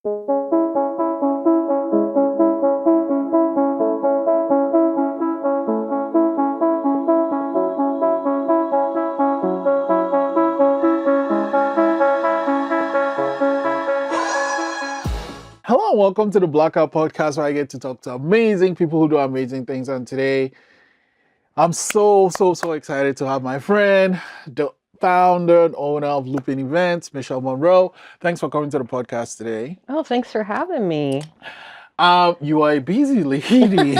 Hello, and welcome to the Blackout podcast, where I get to talk to amazing people who do amazing things. And today, I'm so excited to have my friend, the founder and owner of Looping Events, Michelle Munro. Thanks for coming to the podcast today. Oh, thanks for having me. You are a busy lady.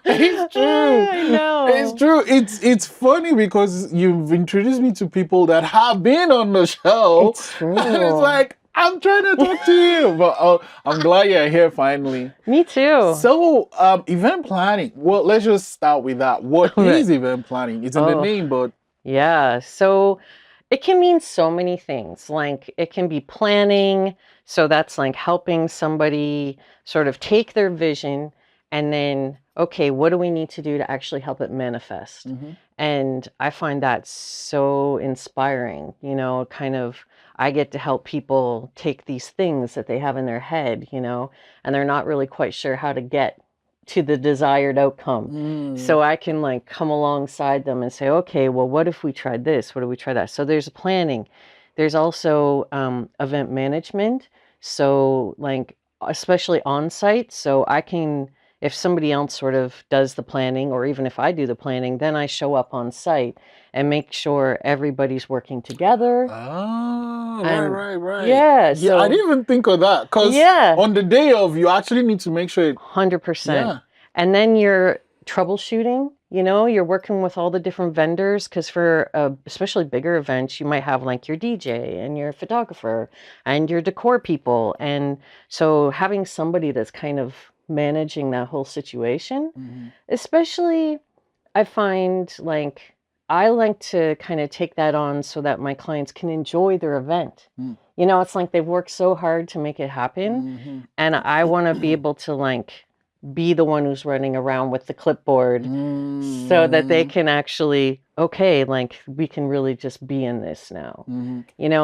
It's true. I know. It's true. It's funny because you've introduced me to people that have been on the show. It's true. And it's like, I'm trying to talk to you, but I'm glad you're here finally. Me too. So, event planning. Well, let's just start with that. What is event planning? It's in the name, but yeah. So it can mean so many things. Like it can be planning. So that's like helping somebody sort of take their vision and then, okay, what do we need to do to actually help it manifest? And I find that so inspiring, kind of. I get to help people take these things that they have in their head, and they're not really quite sure how to get to the desired outcome. So I can like come alongside them and say, okay, well, what if we tried this? What if we try that? So there's planning. There's also event management. So like, especially on site. So I can, if somebody else sort of does the planning, or even if I do the planning, then I show up on site and make sure everybody's working together. Oh, And- right. Yeah. Yeah, So I didn't even think of that. Because on the day of, you actually need to make sure 100%. Yeah. And then you're troubleshooting, you're working with all the different vendors, because for especially bigger events, you might have like your DJ and your photographer and your decor people. And so having somebody that's kind of managing that whole situation, especially I find like I like to kind of take that on so that my clients can enjoy their event. It's like they've worked so hard to make it happen. And I want to be able to like be the one who's running around with the clipboard so that they can actually, okay, like we can really just be in this now.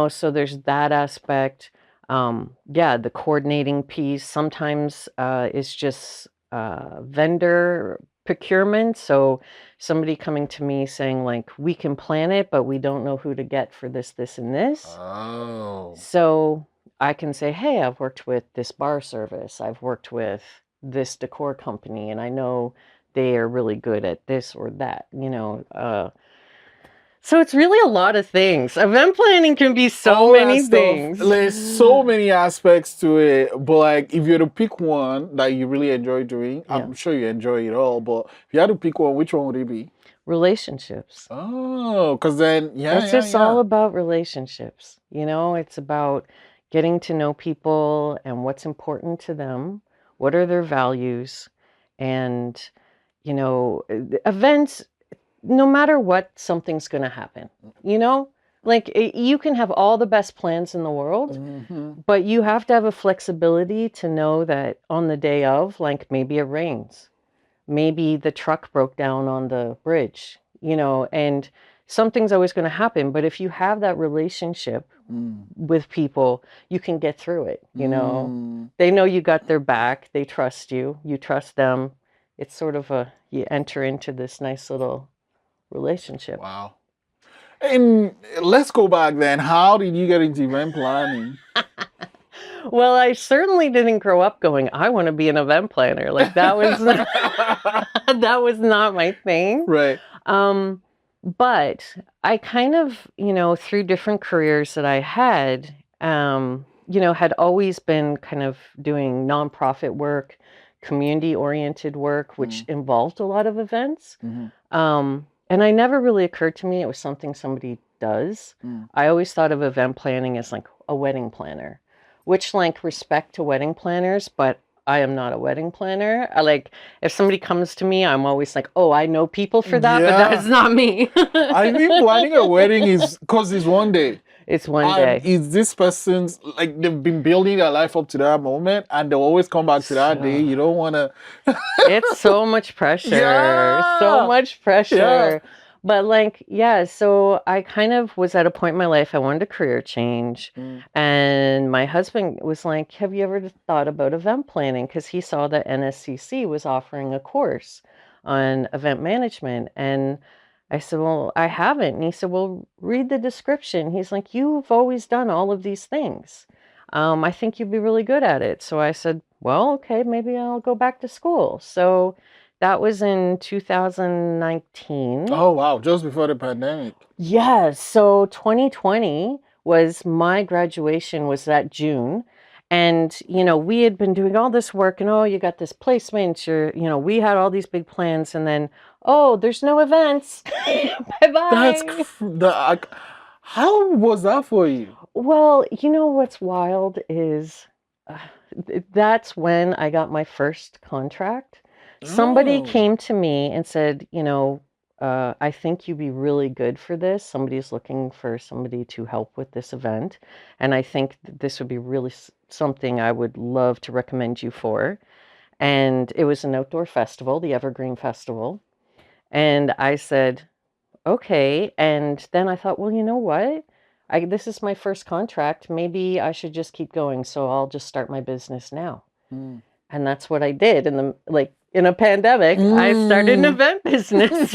So there's that aspect. The coordinating piece sometimes is just vendor procurement. So somebody coming to me saying like, we can plan it, but we don't know who to get for this, and this. Oh. So I can say, hey, I've worked with this bar service. I've worked with this decor company, and I know they are really good at this or that, so it's really a lot of things. Event planning can be so many things. There's so many aspects to it. But like, if you had to pick one that you really enjoy doing, I'm sure you enjoy it all. But if you had to pick one, which one would it be? Relationships. Oh, because then, It's just all about relationships. It's about getting to know people and what's important to them. What are their values? And, events, no matter what, something's going to happen, like you can have all the best plans in the world, but you have to have a flexibility to know that on the day of, like maybe it rains, maybe the truck broke down on the bridge, and something's always going to happen. But if you have that relationship with people, you can get through it. They know you got their back. They trust you. You trust them. It's sort of you enter into this nice little relationship. Wow. And let's go back then. How did you get into event planning? Well, I certainly didn't grow up going, I want to be an event planner. Like that was that was not my thing. Right. But I kind of, through different careers that I had, had always been kind of doing nonprofit work, community-oriented work, which involved a lot of events. And I never really occurred to me it was something somebody does. I always thought of event planning as like a wedding planner, which like respect to wedding planners, but I am not a wedding planner. If somebody comes to me, I'm always like, oh, I know people for that, but that is not me. I think planning a wedding is, because it's one day. It's one day. It's this person's, like, they've been building their life up to that moment, and they'll always come back to that day. You don't want to... It's so much pressure. So much pressure. But like, yeah, so I kind of was at a point in my life I wanted a career change. Mm. And my husband was like, "Have you ever thought about event planning?" Because he saw that NSCC was offering a course on event management. And I said, "Well, I haven't." And he said, "Well, read the description." He's like, "You've always done all of these things. I think you'd be really good at it." So I said, "Well, okay, maybe I'll go back to school." So that was in 2019. Oh wow, just before the pandemic. Yes. So 2020 was my graduation was that June. And, we had been doing all this work and, oh, you got this placement, we had all these big plans and then, oh, there's no events. That's Bye-bye. how was that for you? Well, what's wild is uh, that's when I got my first contract. Somebody Oh. came to me and said, I think you'd be really good for this. Somebody's looking for somebody to help with this event. And I think this would be really something I would love to recommend you for. And it was an outdoor festival, the Evergreen Festival. And I said, okay. And then I thought, well, you know what? This is my first contract. Maybe I should just keep going. So I'll just start my business now. Mm. And that's what I did in a pandemic. I started an Mm. event business.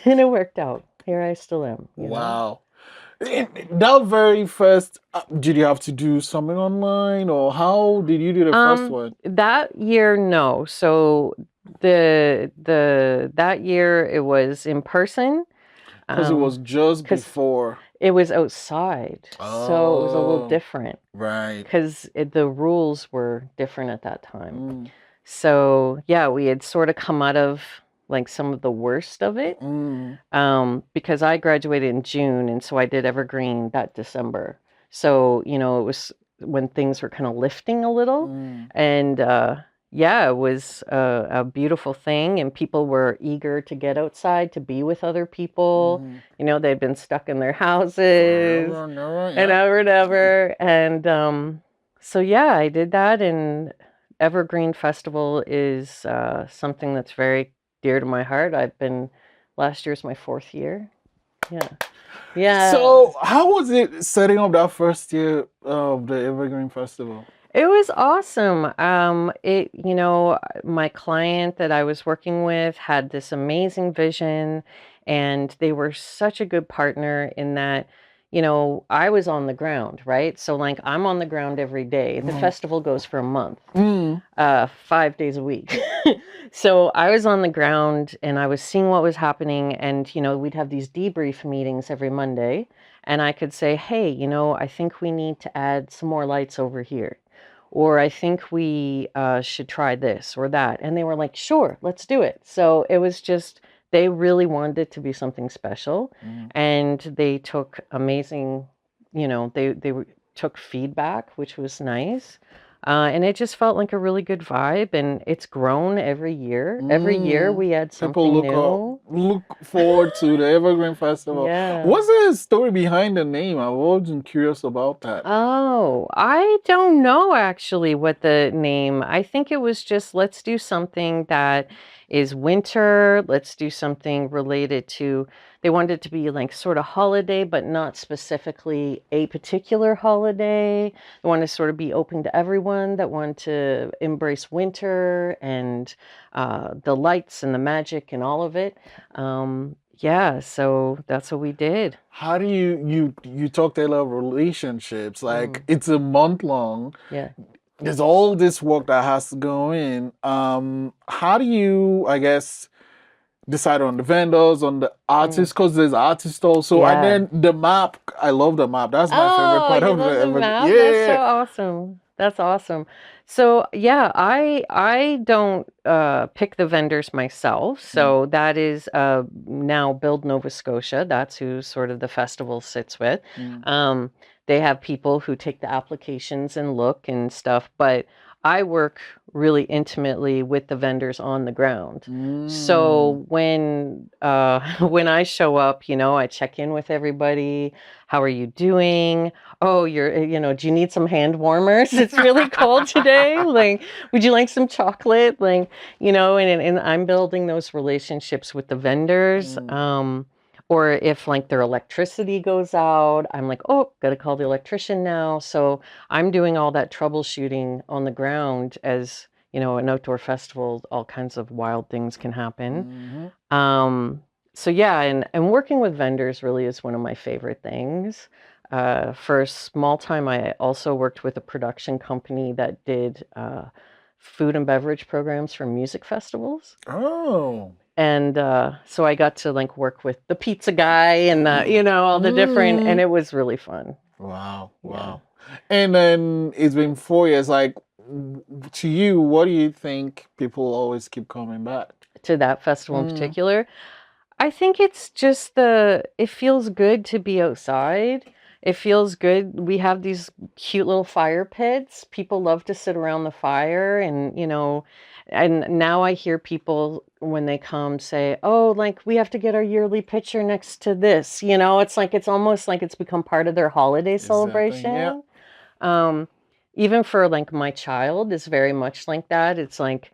And it worked out. Here I still am. Wow. That very first, did you have to do something online, or how did you do the first one? That year, no. So that year it was in person. Because it was just 'Cause before. it was outside, so it was a little Oh, different right. because the rules were different at that time. Mm. So yeah, we had sort of come out of like some of the worst of it. Mm. Because I graduated in June, and so I did Evergreen that December. So, it was when things were kind of lifting a little. Mm. And yeah, it was a beautiful thing, and people were eager to get outside to be with other people. They'd been stuck in their houses Forever and ever, and yeah. ever and ever. And so, yeah, I did that. And Evergreen Festival is something that's very dear to my heart. Last year's my 4th year. Yeah. Yeah. So, how was it setting up that first year of the Evergreen Festival? It was awesome. My client that I was working with had this amazing vision, and they were such a good partner in that, I was on the ground, right? So like I'm on the ground every day. The festival goes for a month, 5 days a week. So I was on the ground and I was seeing what was happening, and we'd have these debrief meetings every Monday, and I could say, hey, I think we need to add some more lights over here. Or I think we should try this or that. And they were like, sure, let's do it. So it was just, they really wanted it to be something special. And they took amazing, took feedback, which was nice. And it just felt like a really good vibe. And it's grown every year. Every year we add something new. Look forward to the Evergreen Festival. Yeah. What's the story behind the name? I was curious about that. Oh, I don't know actually what the name. I think it was just let's do something that is winter. Let's do something related to, they wanted it to be like sort of holiday, but not specifically a particular holiday. They want to sort of be open to everyone that want to embrace winter and the lights and the magic and all of it. Yeah, so that's what we did. How do you talked a lot of relationships? Like it's a month long. Yeah. There's all this work that has to go in. How do you, I guess, decide on the vendors, on the artists? Because there's artists also, and then the map. I love the map. That's my favorite part of the the map? yeah. That's so awesome. That's awesome. So yeah, I don't pick the vendors myself. So that is now Build Nova Scotia. That's who sort of the festival sits with. They have people who take the applications and look and stuff, but I work really intimately with the vendors on the ground. So when when I show up, I check in with everybody. How are you doing? Oh, do you need some hand warmers? It's really cold today. day? Like, would you like some chocolate? Like, and I'm building those relationships with the vendors. Or if like their electricity goes out, I'm like, oh, gotta call the electrician now. So I'm doing all that troubleshooting on the ground as, an outdoor festival, all kinds of wild things can happen. So yeah, and working with vendors really is one of my favorite things. For a small time, I also worked with a production company that did food and beverage programs for music festivals. Oh. And so I got to like work with the pizza guy and all the different, and it was really fun. Wow. Yeah. And then it's been 4 years. Like, to you, what do you think people always keep coming back? To that festival in particular, I think it's just it feels good to be outside. It feels good. We have these cute little fire pits. People love to sit around the fire and now I hear people when they come say, "Oh, like we have to get our yearly picture next to this." It's like it's almost like it's become part of their holiday celebration. Yeah. Even for like my child is very much like that. It's like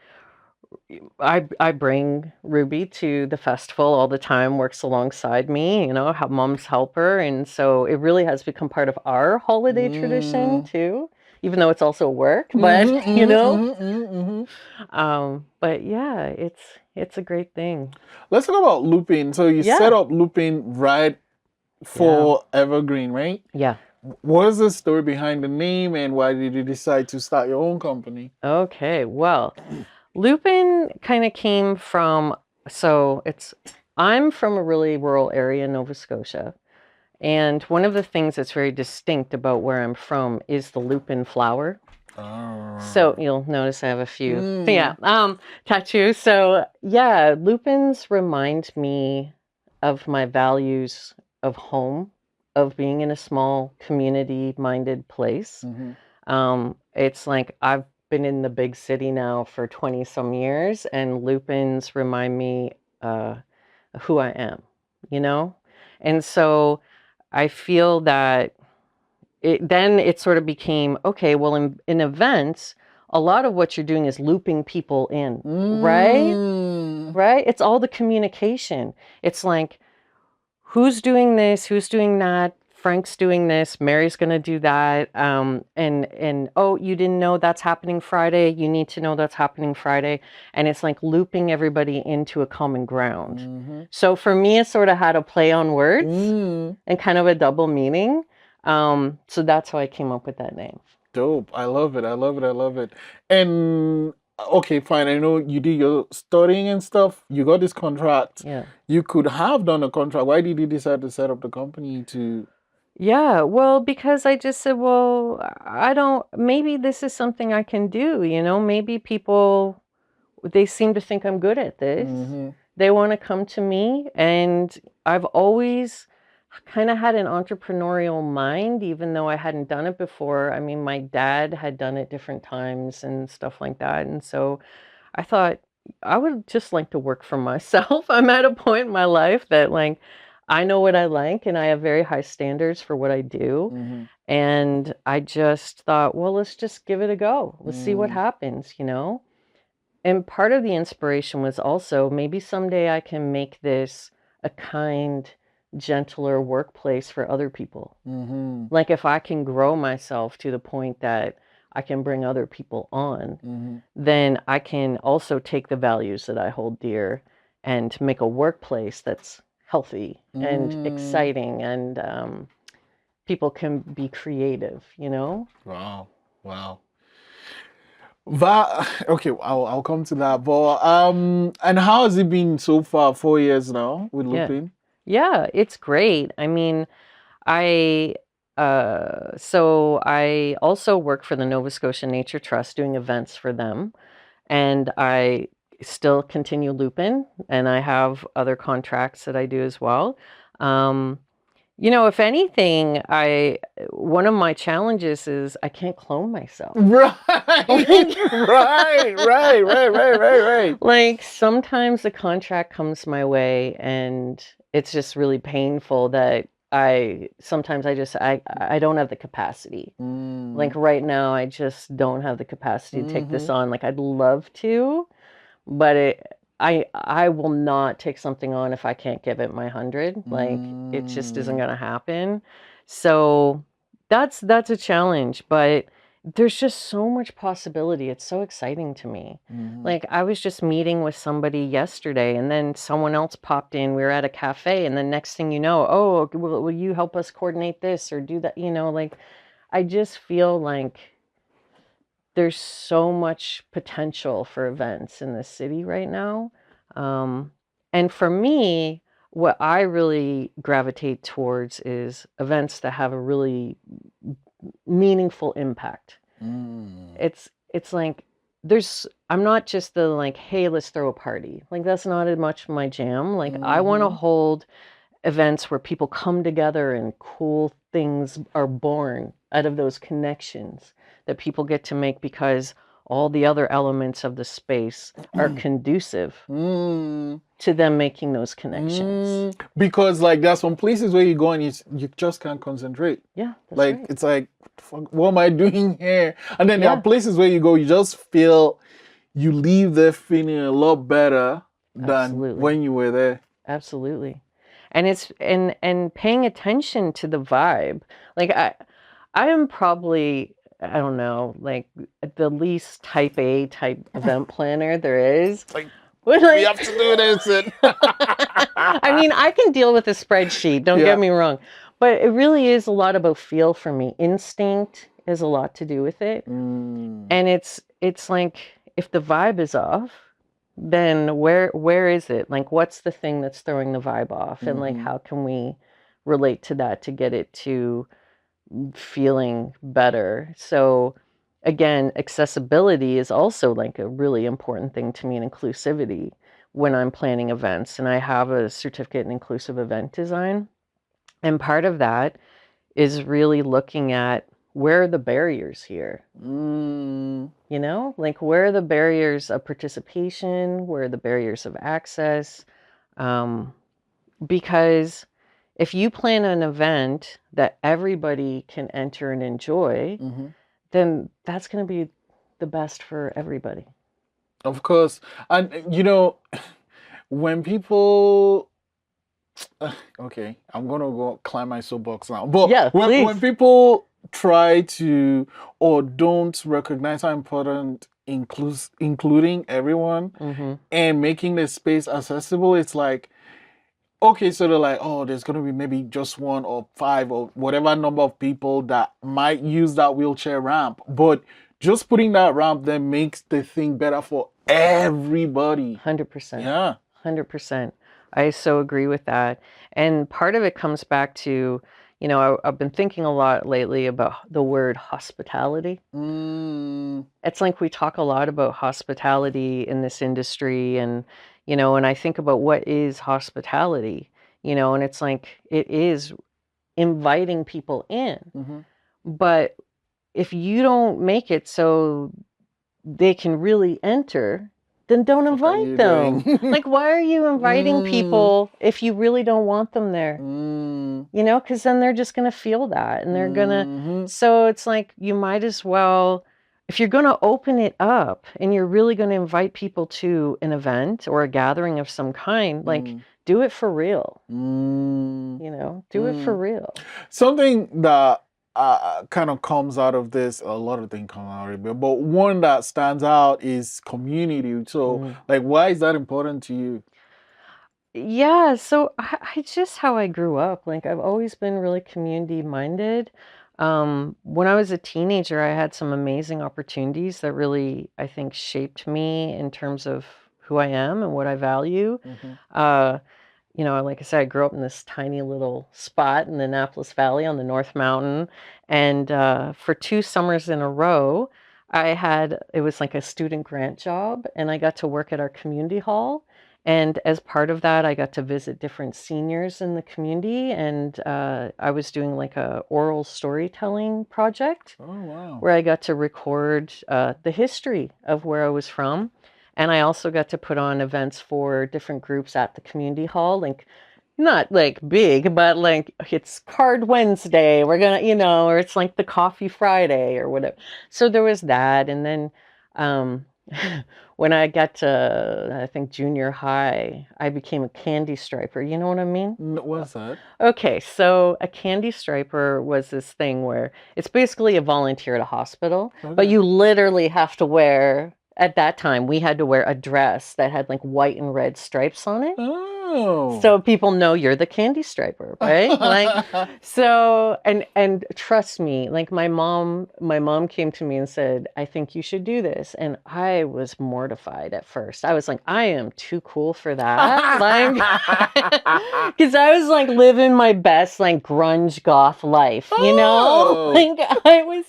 I bring Ruby to the festival all the time, works alongside me, mom's helper. And so it really has become part of our holiday tradition too, even though it's also work, but but yeah, it's a great thing. Let's talk about looping. So you set up looping right for Evergreen, right? Yeah. What is the story behind the name and why did you decide to start your own company? Okay, well, Lupin kind of came from, I'm from a really rural area in Nova Scotia. And one of the things that's very distinct about where I'm from is the lupin flower. So you'll notice I have a few, tattoos. So yeah, lupins remind me of my values of home, of being in a small community-minded place. It's like I've been in the big city now for 20 some years, and lupins remind me who I am, And so I feel that it sort of became, okay, well, in events, a lot of what you're doing is looping people in, right? Right? It's all the communication. It's like, who's doing this? Who's doing that? Frank's doing this, Mary's going to do that. And oh, you didn't know that's happening Friday. You need to know that's happening Friday. And it's like looping everybody into a common ground. So for me, it sort of had a play on words and kind of a double meaning. So that's how I came up with that name. Dope. I love it. And okay, fine. I know you did your studying and stuff. You got this contract. Yeah. You could have done a contract. Why did you decide to set up the company to... Yeah, well, because I just said, well, maybe this is something I can do, maybe people, they seem to think I'm good at this. They want to come to me, and I've always kind of had an entrepreneurial mind, even though I hadn't done it before. I mean, my dad had done it different times and stuff like that. And so I thought I would just like to work for myself. I'm at a point in my life that like, I know what I like and I have very high standards for what I do. And I just thought, well, let's just give it a go. Let's see what happens, And part of the inspiration was also maybe someday I can make this a kind, gentler workplace for other people. Like if I can grow myself to the point that I can bring other people on, then I can also take the values that I hold dear and make a workplace that's healthy and exciting, and people can be creative, Wow. Okay, I'll come to that. But and how has it been so far? 4 years now with looping? Yeah, it's great. I mean, so I also work for the Nova Scotia Nature Trust doing events for them, and I still continue looping, and I have other contracts that I do as well. If anything, one of my challenges is I can't clone myself. Right. Right. Like sometimes the contract comes my way and it's just really painful that sometimes I don't have the capacity. Like Mm. right now, I just don't have the capacity to take this Mm-hmm. on. Like I'd love to, but I will not take something on if I can't give it my 100. Like it just isn't Mm. gonna happen. So that's a challenge, but there's just so much possibility. It's so exciting to me. Mm-hmm. Like I was just meeting with somebody yesterday and then someone else popped in. We were at a cafe and the next thing you know, oh, will you help us coordinate this or do that? Like I just feel like there's so much potential for events in the city right now. Um, and for me, what I really gravitate towards is events that have a really meaningful impact. Mm. It's like I'm not just the like, hey, let's throw a party. Like that's not as much my jam. Like I want to Mm-hmm. hold events where people come together and cool things are born out of those connections that people get to make because all the other elements of the space are conducive Mm. to them making those connections. Because like there's some places where you go and you just can't concentrate. Yeah, that's Like right. it's like, fuck, what am I doing here? And then there are Yeah, places where you go, you just feel you leave there feeling a lot better than absolutely. when you were there. Absolutely. And it's and paying attention to the vibe. Like I am probably, I don't know, like the least type A type event planner there is. It's like But we like have to do this. And I mean, I can deal with a spreadsheet, don't get yeah. me wrong. But it really is a lot about feel for me. Instinct has a lot to do with it. Mm. And it's like if the vibe is off, then where is it? Like what's the thing that's throwing the vibe off? And like Mm-hmm. how can we relate to that to get it to feeling better? So again, accessibility is also like a really important thing to me, and inclusivity when I'm planning events. And I have a certificate in inclusive event design. And part of that is really looking at where are the barriers here? Mm. Like where are the barriers of participation? Where are the barriers of access? Um, because if you plan an event that everybody can enter and enjoy, Mm-hmm. then that's going to be the best for everybody. Of course. And when people okay, I'm gonna go climb my soapbox now. But Yeah, when please. people try to or don't recognize how important including everyone Hmm. and making the space accessible, it's like, okay, so they're like, oh, there's gonna be maybe just one or five or whatever number of people that might use that wheelchair ramp. But just putting that ramp then makes the thing better for everybody. 100%. Yeah. 100%. I so agree with that. And part of it comes back to, I've been thinking a lot lately about the word hospitality. Mm. It's like we talk a lot about hospitality in this industry and I think about what is hospitality, and it's like it is inviting people in. Mm-hmm. But if you don't make it so they can really enter, then don't What are invite you them. doing? Like, why are you inviting Mm. people if you really don't want them there? Mm. Because then they're just going to feel that and they're going to. Mm-hmm. So it's like you might as well, if you're going to open it up and you're really going to invite people to an event or a gathering of some kind, like Mm. do it for real. Mm. Do it for Mm. real. Something that kind of comes out of this, a lot of things come out of it, but one that stands out is community. So, Mm. like, why is that important to you? Yeah, so it's just how I grew up. Like I've always been really community minded. When I was a teenager, I had some amazing opportunities that really, I think, shaped me in terms of who I am and what I value. Mm-hmm. Uh, like I said, I grew up in this tiny little spot in the Annapolis Valley on the North Mountain, and for 2 summers in a row, it was like a student grant job, and I got to work at our community hall. And as part of that, I got to visit different seniors in the community, and I was doing like a oral storytelling project Oh, wow. where I got to record the history of where I was from. And I also got to put on events for different groups at the community hall. Like not like big, but like it's Card Wednesday. We're gonna, or it's like the Coffee Friday or whatever. So there was that, and then um, when I got to I think junior high, I became a candy striper. You know what I mean? What's that? Okay, so a candy striper was this thing where it's basically a volunteer at a hospital, but Okay. you literally have to wear, at that time, we had to wear a dress that had like white and red stripes on it. Oh. So people know you're the candy striper, right? Like, so, and trust me, like my mom came to me and said, I think you should do this. And I was mortified at first. I was like, I am too cool for that. Like, because I was like living my best like grunge goth life, Oh. Like I was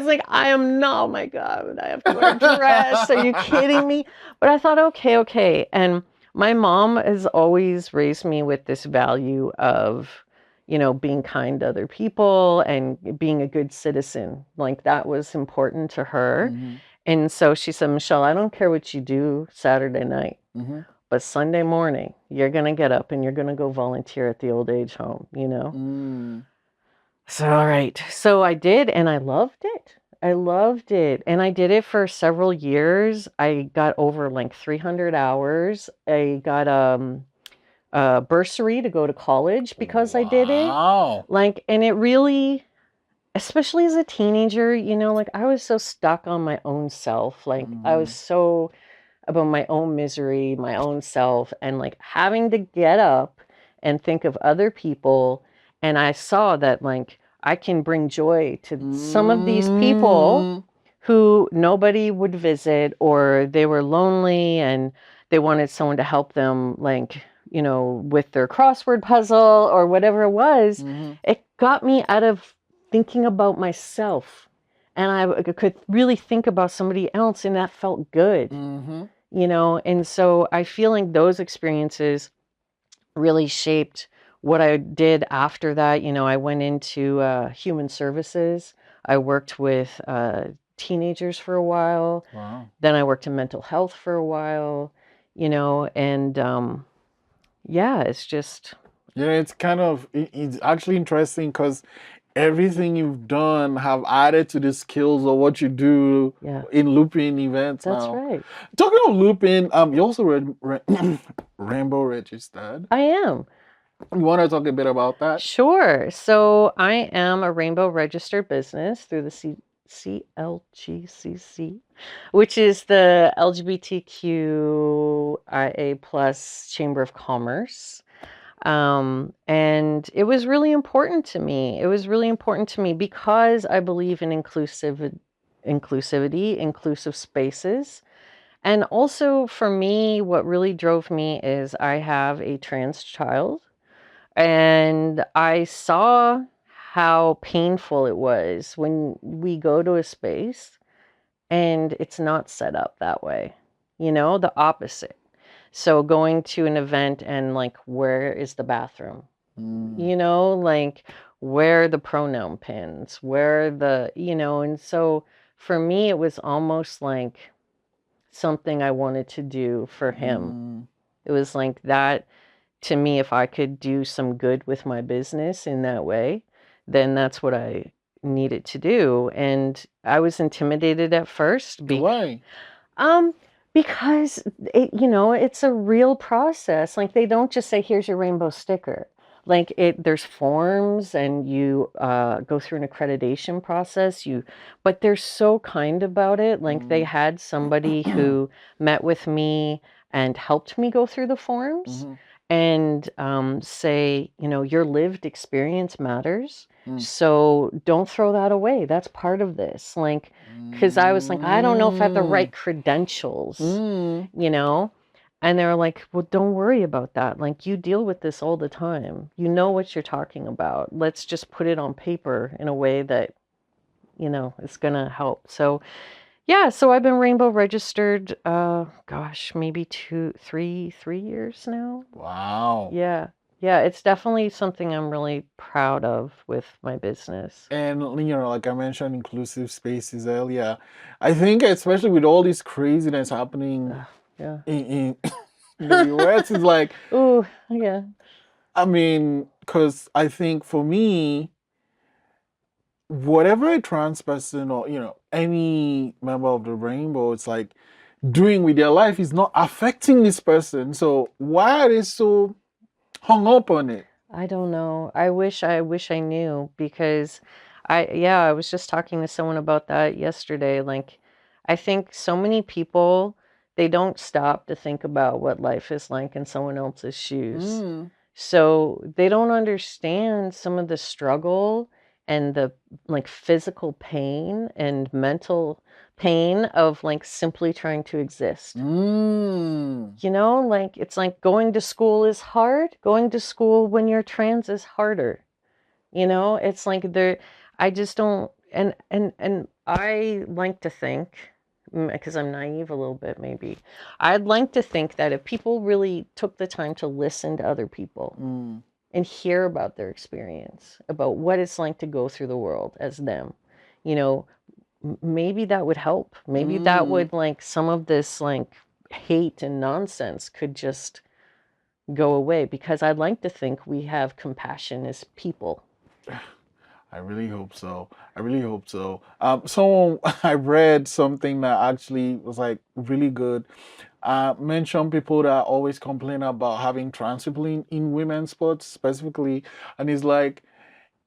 like, I am not, oh my God, I have to wear a dress. Are you kidding me? But I thought, okay. And my mom has always raised me with this value of, being kind to other people and being a good citizen. Like that was important to her. Mm-hmm. And so she said, Michelle, I don't care what you do Saturday night, Mm-hmm. but Sunday morning, you're going to get up and you're going to go volunteer at the old age home. Mm. So, all right. So I did, and I loved it. I loved it. And I did it for several years. I got over like 300 hours. I got a bursary to go to college because I did it. Wow. Like, and it really, especially as a teenager, like I was so stuck on my own self. Like, I was so about my own misery, my own self, and like having to get up and think of other people. And I saw that like I can bring joy to some of these people Mm. who nobody would visit, or they were lonely and they wanted someone to help them, like, with their crossword puzzle or whatever it was. Mm-hmm. It got me out of thinking about myself. And I could really think about somebody else, and that felt good, Mm-hmm. And so I feel like those experiences really shaped what I did after that. I went into human services. I worked with teenagers for a while. Wow. Then I worked in mental health for a while, and yeah, it's just, Yeah, it's kind of it's actually interesting because everything you've done have added to the skills of what you do yeah, in looping events that's now. right. Talking of looping, you also Rainbow registered. I am. You want to talk a bit about that? Sure. So I am a Rainbow registered business through the CLGCC, which is the LGBTQIA plus Chamber of Commerce. And it was really important to me. It was really important to me because I believe in inclusivity, inclusive spaces. And also for me, what really drove me is I have a trans child. And I saw how painful it was when we go to a space and it's not set up that way, the opposite. So going to an event and like, where is the bathroom? Mm. Like, where are the pronoun pins? Where are and so for me, it was almost like something I wanted to do for him. Mm. It was like that. To me, if I could do some good with my business in that way, then that's what I needed to do. And I was intimidated at first Why? um because it's a real process. Like they don't just say, here's your rainbow sticker. Like there's forms, and you go through an accreditation process. But they're so kind about it. Like they Mm. had somebody who met with me and helped me go through the forms Mm-hmm. and say, your lived experience matters. Mm. So don't throw that away. That's part of this. Like, because I was like, I don't know if I have the right credentials, Mm. And they were like, well, don't worry about that. Like, you deal with this all the time. You know what you're talking about. Let's just put it on paper in a way that, is going to help. So, yeah, so I've been rainbow registered, gosh, maybe 3 years now. Wow. Yeah. Yeah, it's definitely something I'm really proud of with my business. And like I mentioned, inclusive spaces earlier. I think especially with all this craziness happening Yeah. in the US, it's like Ooh, yeah. I mean, because I think for me, whatever a trans person or any member of the rainbow, it's like doing with their life is not affecting this person. So why are they so hung up on it? I don't know. I wish I knew because I was just talking to someone about that yesterday. Like, I think so many people, they don't stop to think about what life is like in someone else's shoes. Mm. So they don't understand some of the struggle and the like physical pain and mental pain of like simply trying to exist. Mm. Like it's like going to school is hard. Going to school when you're trans is harder. It's like I just don't and I like to think because I'm naive a little bit maybe. I'd like to think that if people really took the time to listen to other people Mm. and hear about their experience, about what it's like to go through the world as them, you know, maybe that would help. Maybe that Mm. would like some of this like hate and nonsense could just go away because I'd like to think we have compassion as people. I really hope so. I really hope so. Someone I read something that actually was like really good. Mentioned people that always complain about having trans people in women's sports specifically, and it's like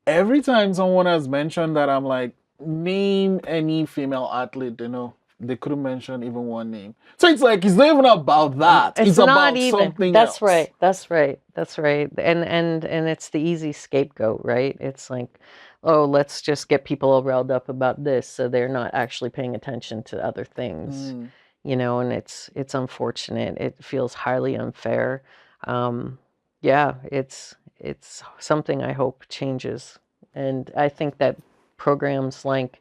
every time someone has mentioned that, I'm like, name any female athlete. They couldn't mention even one name. So it's like it's not even about that. It's It's not about even. something That's else. right. That's right. That's right. And it's the easy scapegoat, right? It's like, oh, let's just get people all riled up about this so they're not actually paying attention to other things. Mm. And it's unfortunate. It feels highly unfair. Um, yeah, it's something I hope changes. And I think that programs like,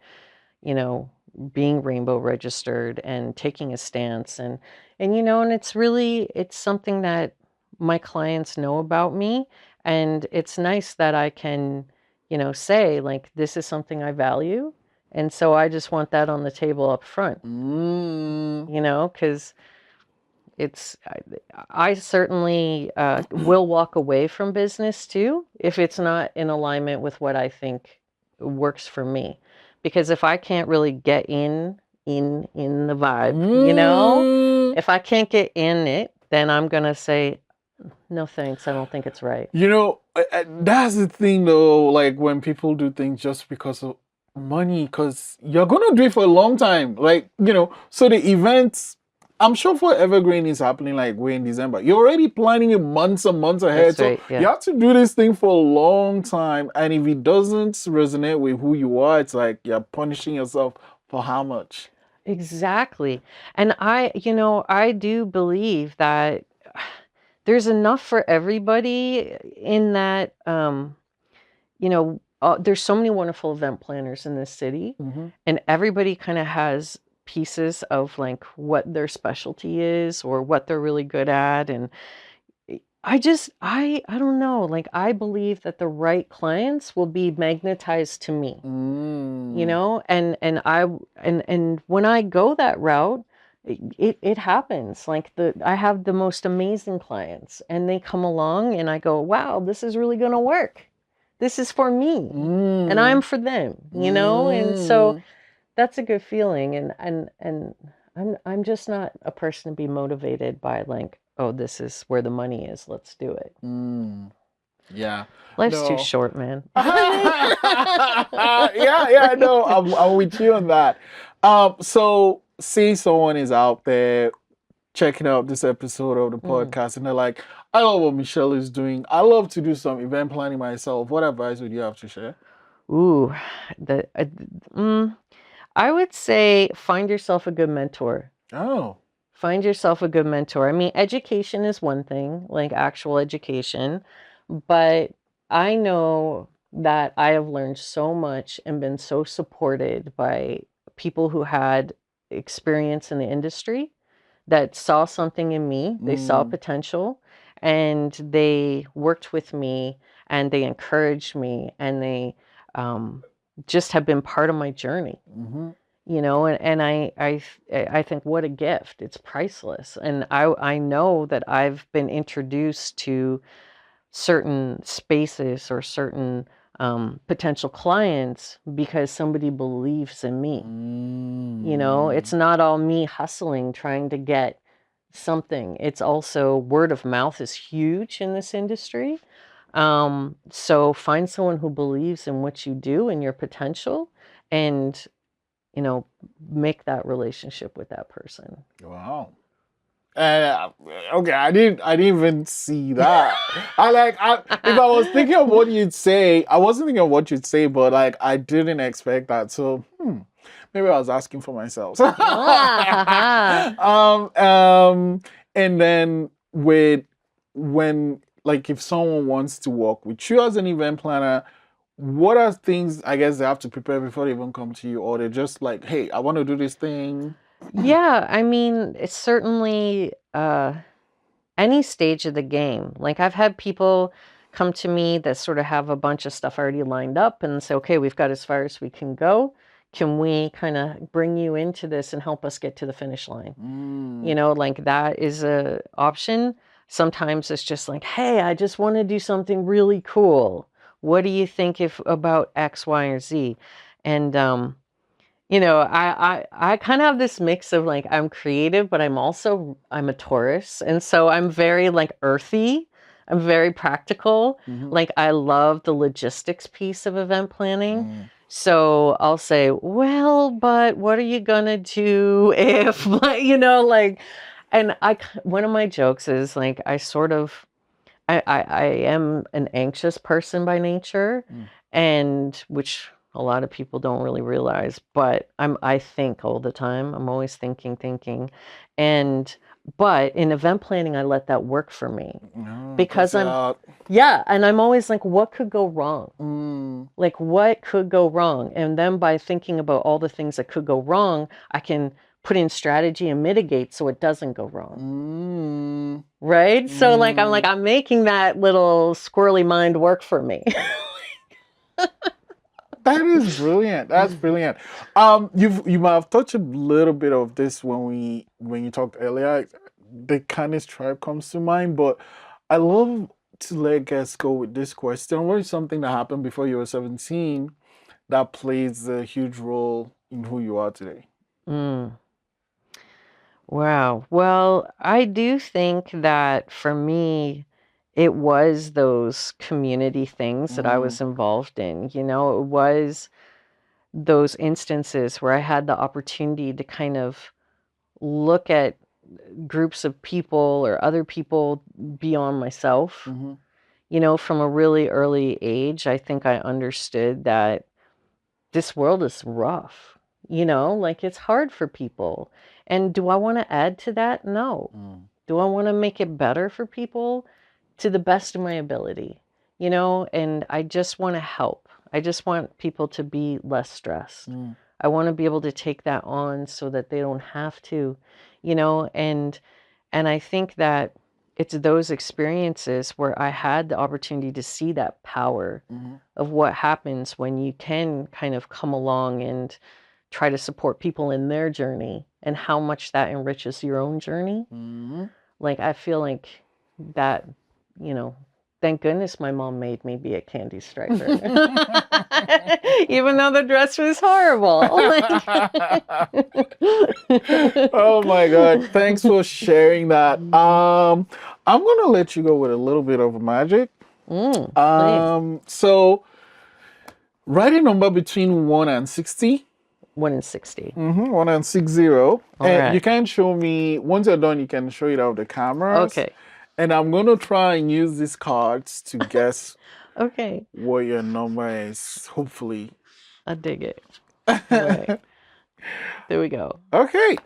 you know, being rainbow registered and taking a stance and it's something that my clients know about me, and it's nice that I can, say like this is something I value, and so I just want that on the table up front, Mm. because it's I certainly will walk away from business too if it's not in alignment with what I think works for me. Because if I can't really get in the vibe, Mm. if I can't get in it, then I'm gonna say no thanks. I don't think it's right. That's the thing though. Like when people do things just because of money, because you're gonna do it for a long time. Like, so the events, I'm sure for Evergreen is happening like way in December. You're already planning it months and months ahead. That's So right. Yeah. you have to do this thing for a long time. And if it doesn't resonate with who you are, it's like you're punishing yourself for how much? Exactly. And I do believe that there's enough for everybody in that there's so many wonderful event planners in this city, Mm-hmm. and everybody kind of has pieces of like what their specialty is or what they're really good at. And I don't know, like I believe that the right clients will be magnetized to me, Mm. and when I go that route, it happens. Like I have the most amazing clients and they come along and I go, wow, this is really going to work. This is for me and I'm Mm. for them, and so Mm. that's a good feeling. And I'm just not a person to be motivated by like, oh, this is where the money is, let's do it. Mm. Yeah. Life's too No. short, man. Yeah, no, I'm with you on that. So say someone is out there checking out this episode of the Mm. podcast and they're like, I love what Michelle is doing. I love to do some event planning myself. What advice would you have to share? Ooh, the mm, I would say find yourself a good mentor. Oh. Find yourself a good mentor. I mean, education is one thing, like actual education, but I know that I have learned so much and been so supported by people who had experience in the industry that saw something in me. They saw Mm. potential and they worked with me and they encouraged me and they um, just have been part of my journey. Mm-hmm. And I think what a gift. It's priceless. And I know that I've been introduced to certain spaces or certain potential clients because somebody believes in me. You know, it's not all me hustling, trying to get something. It's also word of mouth is huge in this industry. So find someone who believes in what you do and your potential and, you know, make that relationship with that person. Wow. Okay, I didn't even see that. If I was thinking of what you'd say, I wasn't thinking of what you'd say, but like I didn't expect that. So maybe I was asking for myself. And then when like if someone wants to work with you as an event planner, what are things I guess they have to prepare before they even come to you, or they're just like, hey, I want to do this thing. Yeah, I mean, it's certainly any stage of the game. Like I've had people come to me that sort of have a bunch of stuff already lined up and say, okay, we've got as far as we can go. Can we kind of bring you into this and help us get to the finish line? You know, like that is a option. Sometimes it's just like, hey, I just want to do something really cool. What do you think if about X, Y, or Z? And you know, I kind of have this mix of like I'm creative, but I'm a Taurus, and so I'm very like earthy. I'm very practical. Like I love the logistics piece of event planning. So I'll say, well, but what are you gonna do if, like, you know, like, and one of my jokes is like I am an anxious person by nature, and which a lot of people don't really realize, but I think all the time. I'm always thinking. And but in event planning, I let that work for me because and I'm always like, what could go wrong? Like what could go wrong? And then by thinking about all the things that could go wrong, I can put in strategy and mitigate so it doesn't go wrong. Right? So like I'm making that little squirrely mind work for me. That is brilliant. That's brilliant. You might have touched a little bit of this when you talked earlier. The kindness tribe comes to mind, but I love to let guests go with this question. What is something that happened before you were 17 that plays a huge role in who you are today? Wow. Well, I do think that for me, it was those community things that I was involved in. You know, it was those instances where I had the opportunity to kind of look at groups of people or other people beyond myself. You know, from a really early age, I think I understood that this world is rough. You know, like it's hard for people. And do I want to add to that? No. Do I want to make it better for people? To the best of my ability, you know, and I just want to help. I just want people to be less stressed. I want to be able to take that on so that they don't have to, you know, and I think that it's those experiences where I had the opportunity to see that power of what happens when you can kind of come along and try to support people in their journey and how much that enriches your own journey. Like, I feel like that, you know, thank goodness my mom made me be a candy striper. Even though the dress was horrible. Oh my God. Thanks for sharing that. I'm gonna let you go with a little bit of magic. So write a number between 1 and 60. 1 in 60. 1 and 60. And right. you can show me, once you're done, you can show it off the cameras. Okay. And I'm going to try and use these cards to guess Okay. what your number is, hopefully. I dig it. All right. There we go. Okay.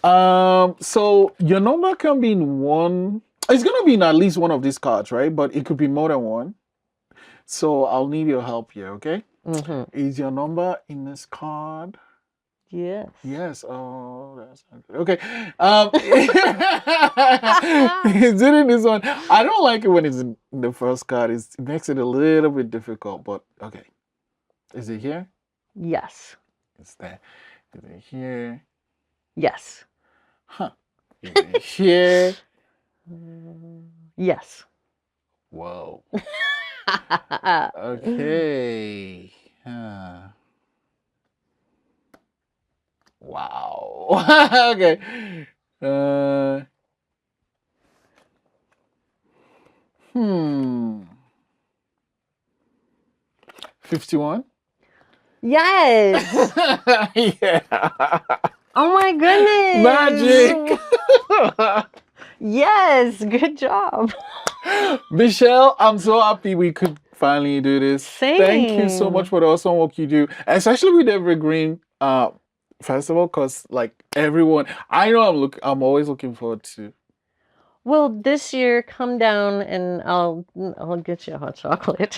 So your number can be in one. It's going to be in at least one of these cards, right? But it could be more than one. So I'll need your help here, okay? Is your number in this card? Yes. Yes. Oh, that's not good. Okay. It's in this one. I don't like it when it's in the first card. It makes it a little bit difficult, but okay. Is it here? Yes. It's there. Is it here? Yes. Huh. Is it here? Yes. Whoa. Okay. Wow. Okay. Uh, 51. Yes. Yeah. Oh my goodness. Magic. Yes. Good job. Michelle, I'm so happy we could finally do this. Thank you so much Same. for the awesome work you do, especially with the Evergreen festival, because like everyone, I know I'm always looking forward to. Well, this year, come down and I'll get you a hot chocolate.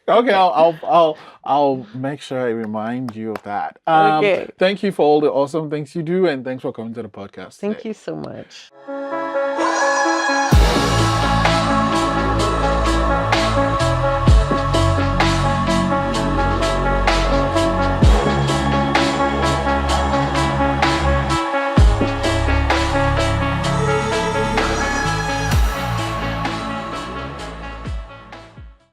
Okay, I'll make sure I remind you of that. Okay. Thank you for all the awesome things you do, and thanks for coming to the podcast Thank today. you so much.